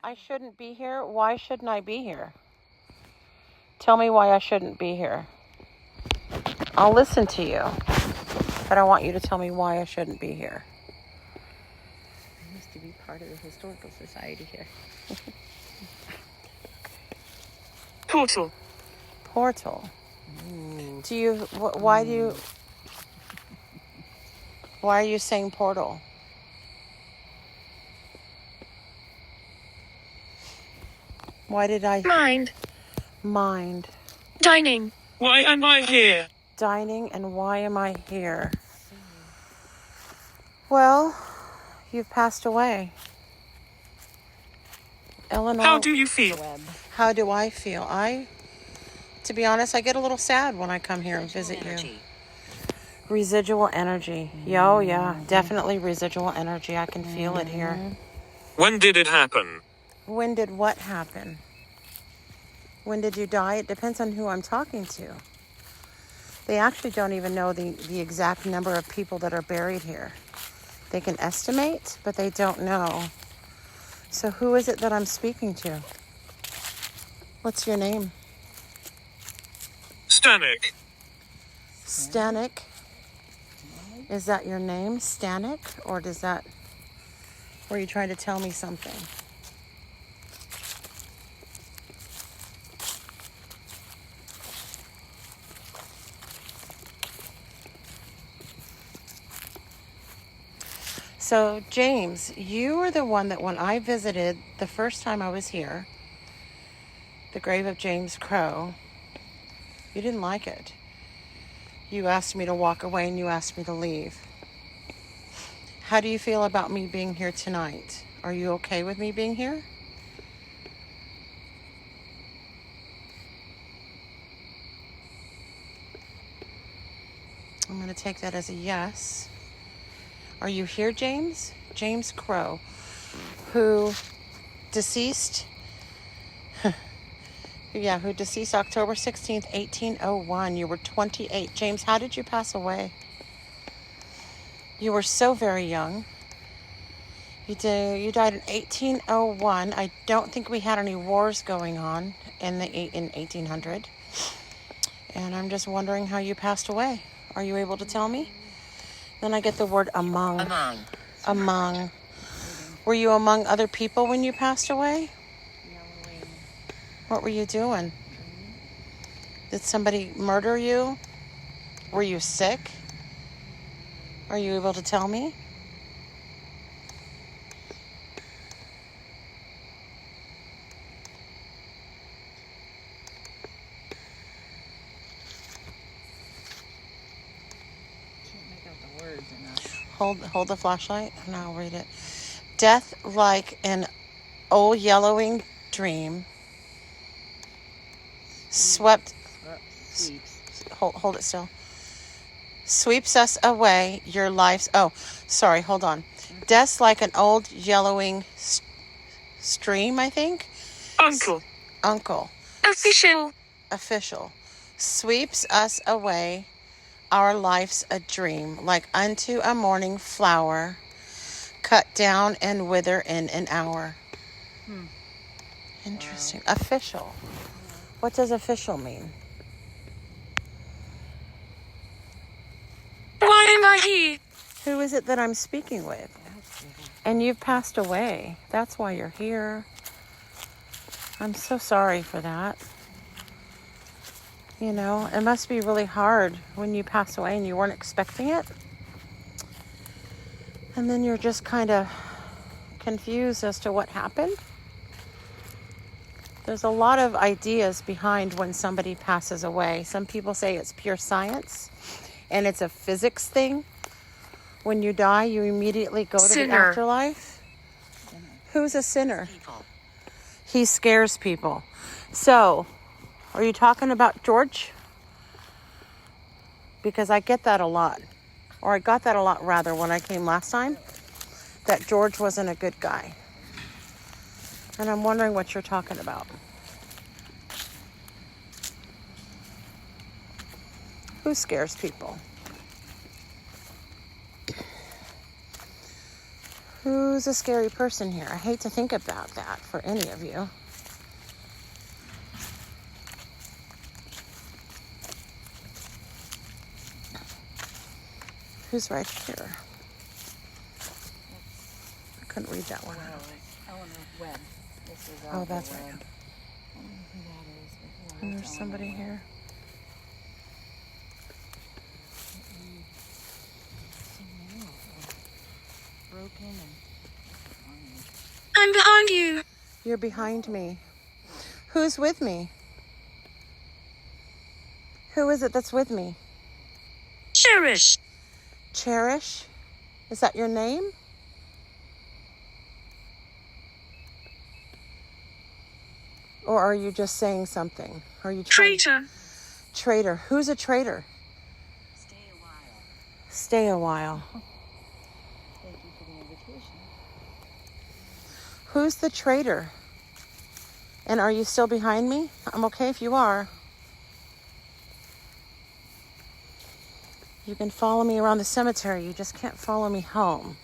I shouldn't be here? Why shouldn't I be here? Tell me why I shouldn't be here. I'll listen to you, but I want you to tell me why I shouldn't be here. I used to be part of the Historical Society here. Portal. Portal. Ooh. Do you, why are you saying portal? Why did I... Mind. Dining. Why am I here? Dining, and why am I here? Well, you've passed away. Eleanor. How do you feel? How do I feel? To be honest, I get a little sad when I come here and visit you. Residual energy. Oh, yeah, definitely residual energy. I can feel it here. When did it happen? When did what happen? When did you die? It depends on who I'm talking to. They actually don't even know the exact number of people that are buried here. They can estimate, but they don't know. So who is it that I'm speaking to? What's your name? Stanek. Stanek. Is that your name, Stanek? Or were you trying to tell me something? So, James, you were the one that when I visited the first time I was here, the grave of James Crow, you didn't like it. You asked me to walk away and you asked me to leave. How do you feel about me being here tonight? Are you okay with me being here? I'm going to take that as a yes. Are you here, James? James Crow, who deceased October 16th, 1801. You were 28. James, how did you pass away? You were so very young. You died in 1801. I don't think we had any wars going on in 1800. And I'm just wondering how you passed away. Are you able to tell me? Then I get the word among. Among. Were you among other people when you passed away? What were you doing? Did somebody murder you? Were you sick? Are you able to tell me? Hold the flashlight and I'll read it. Death like an old yellowing dream hold it still. Sweeps us away, your life's... Oh, sorry, hold on. Death's like an old yellowing stream, I think. Uncle. Official. Sweeps us away, our life's a dream, like unto a morning flower, cut down and wither in an hour. Interesting. Wow. Official. What does official mean? Why am I here? Who is it that I'm speaking with? And you've passed away. That's why you're here. I'm so sorry for that. You know, it must be really hard when you pass away and you weren't expecting it. And then you're just kind of confused as to what happened. There's a lot of ideas behind when somebody passes away. Some people say it's pure science and it's a physics thing. When you die, you immediately go to the afterlife. Who's a sinner? He scares people. So, are you talking about George? Because I get that a lot. Or I got that a lot rather when I came last time. That George wasn't a good guy. And I'm wondering what you're talking about. Who scares people? Who's a scary person here? I hate to think about that for any of you. Who's right here? I couldn't read that one. Eleanor Webb. This is Oh, that's Webb. right. I don't know who that is, but And there's somebody here. Broken and I'm behind you. You're behind me. Who's with me? Who is it that's with me? Cherish. Cherish? Is that your name? Or are you just saying something? Are you trying? Traitor. Traitor. Who's a traitor? stay a while. Stay a while. Thank you for the invitation. Who's the traitor? And are you still behind me? I'm okay if you are. You can follow me around the cemetery. You just can't follow me home.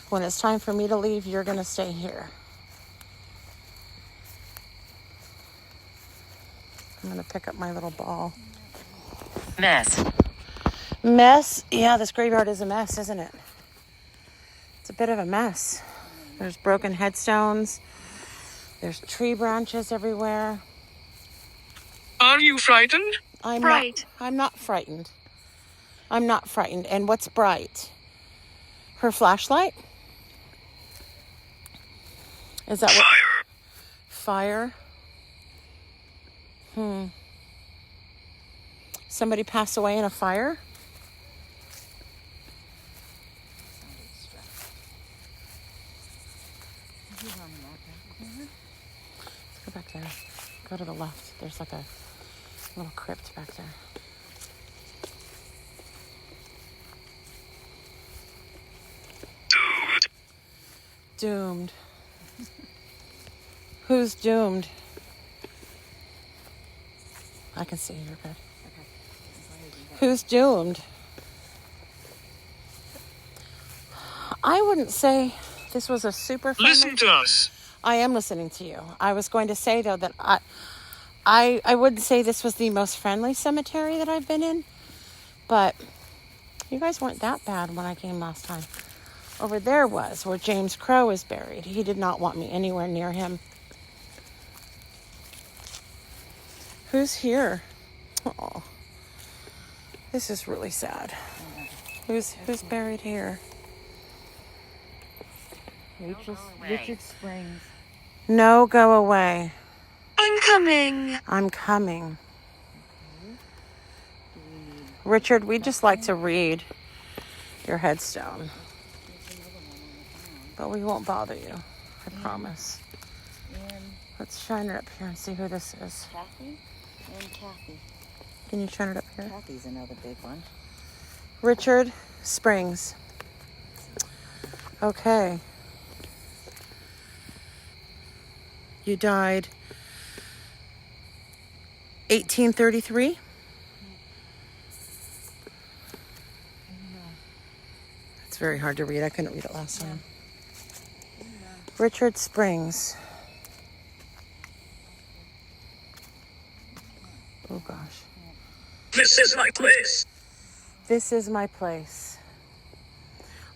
When it's time for me to leave, you're going to stay here. I'm going to pick up my little ball. Mess. Mess? Yeah, this graveyard is a mess, isn't it? It's a bit of a mess. There's broken headstones. There's tree branches everywhere. Are you frightened? I'm Bright. I'm not frightened. I'm not frightened. And what's bright? Her flashlight? Is that what? Fire. Somebody passed away in a fire? Let's go back there. Go to the left. There's like a little crypt back there. Doomed. Who's doomed? I can see you're good. Who's doomed? I wouldn't say this was a super friendly... Listen to us. I am listening to you. I was going to say, though, that I wouldn't say this was the most friendly cemetery that I've been in, but you guys weren't that bad when I came last time. Over there was where James Crow is buried. He did not want me anywhere near him. Who's here? Oh, this is really sad. Who's buried here? Richard Springs. No, go away. I'm coming. I'm coming. Richard, we'd just like to read your headstone. But we won't bother you. I promise. And Let's shine it up here and see who this is. Kathy and Kathy. Can you shine it up here? Kathy's another big one. Richard Springs. Okay. You died 1833? It's very hard to read. I couldn't read it last time. Richard Springs. Oh gosh. This is my place. This is my place.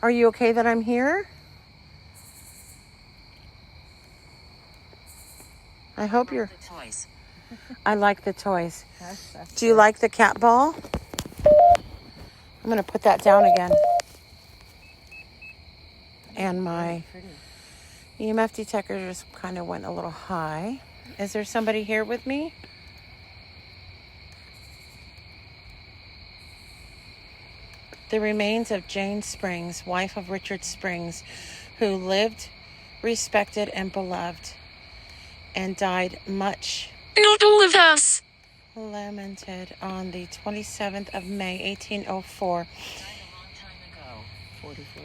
Are you okay that I'm here? I hope you're... Toys. I like the toys. Do you like the cat ball? I'm going to put that down again. And my EMF detector just kind of went a little high. Is there somebody here with me? The remains of Jane Springs, wife of Richard Springs, who lived, respected, and beloved, and died much Not all of us. lamented on the 27th of May, 1804.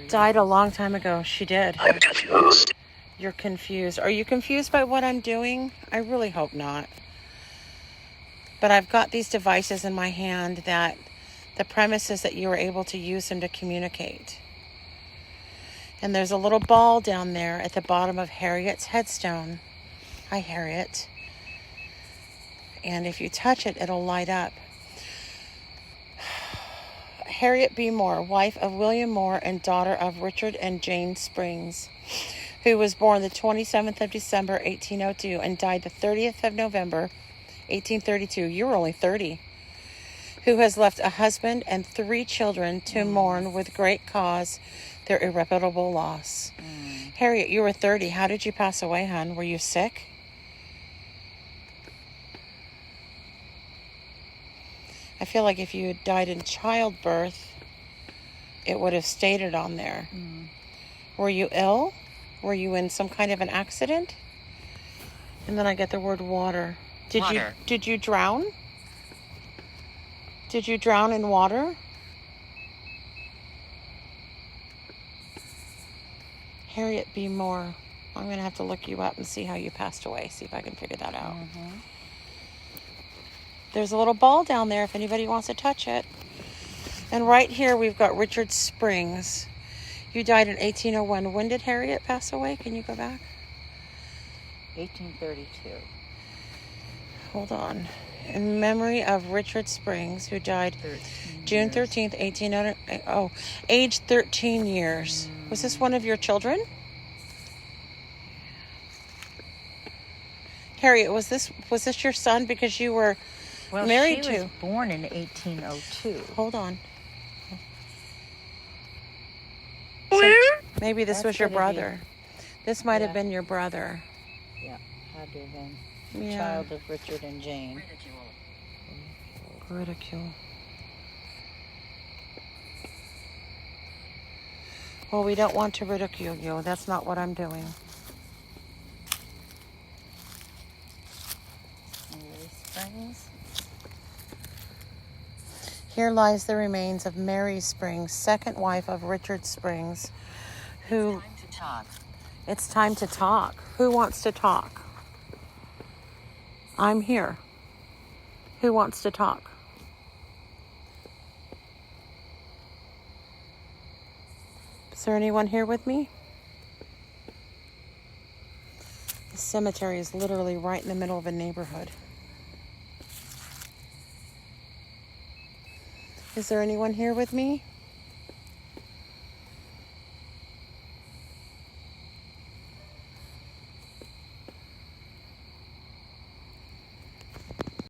Died a long time ago. She did. I'm confused. You're confused. Are you confused by what I'm doing? I really hope not. But I've got these devices in my hand that the premise is that you are able to use them to communicate. And there's a little ball down there at the bottom of Harriet's headstone. Hi, Harriet. And if you touch it, it'll light up. Harriet B. Moore, wife of William Moore and daughter of Richard and Jane Springs, who was born the 27th of December, 1802, and died the 30th of November, 1832. You were only 30. Who has left a husband and 3 children to mourn with great cause their irreparable loss. Harriet, you were 30. How did you pass away, hon? Were you sick? I feel like if you had died in childbirth, it would have stated on there. Were you ill? Were you in some kind of an accident? And then I get the word water. Did you drown? Did you drown in water? Harriet B. Moore. I'm going to have to look you up and see how you passed away. See if I can figure that out. There's a little ball down there if anybody wants to touch it. And right here we've got Richard Springs. You died in 1801. When did Harriet pass away? Can you go back? 1832. Hold on. In memory of Richard Springs, who died June 13th, 1800. Oh, age 13 years. Was this one of your children? Harriet, was this your son? Because you were married she to. was born in 1802. Hold on. Where? Maybe this That's was your gotta be- brother. This might have Yeah. been your brother. Yeah, had to have been. Yeah. Child of Richard and Jane. Ridicule. Well, we don't want to ridicule you. That's not what I'm doing. Mary Springs. Here lies the remains of Mary Springs, second wife of Richard Springs, who... Time to talk. It's time to talk. Who wants to talk? I'm here. Who wants to talk? Is there anyone here with me? The cemetery is literally right in the middle of a neighborhood. Is there anyone here with me?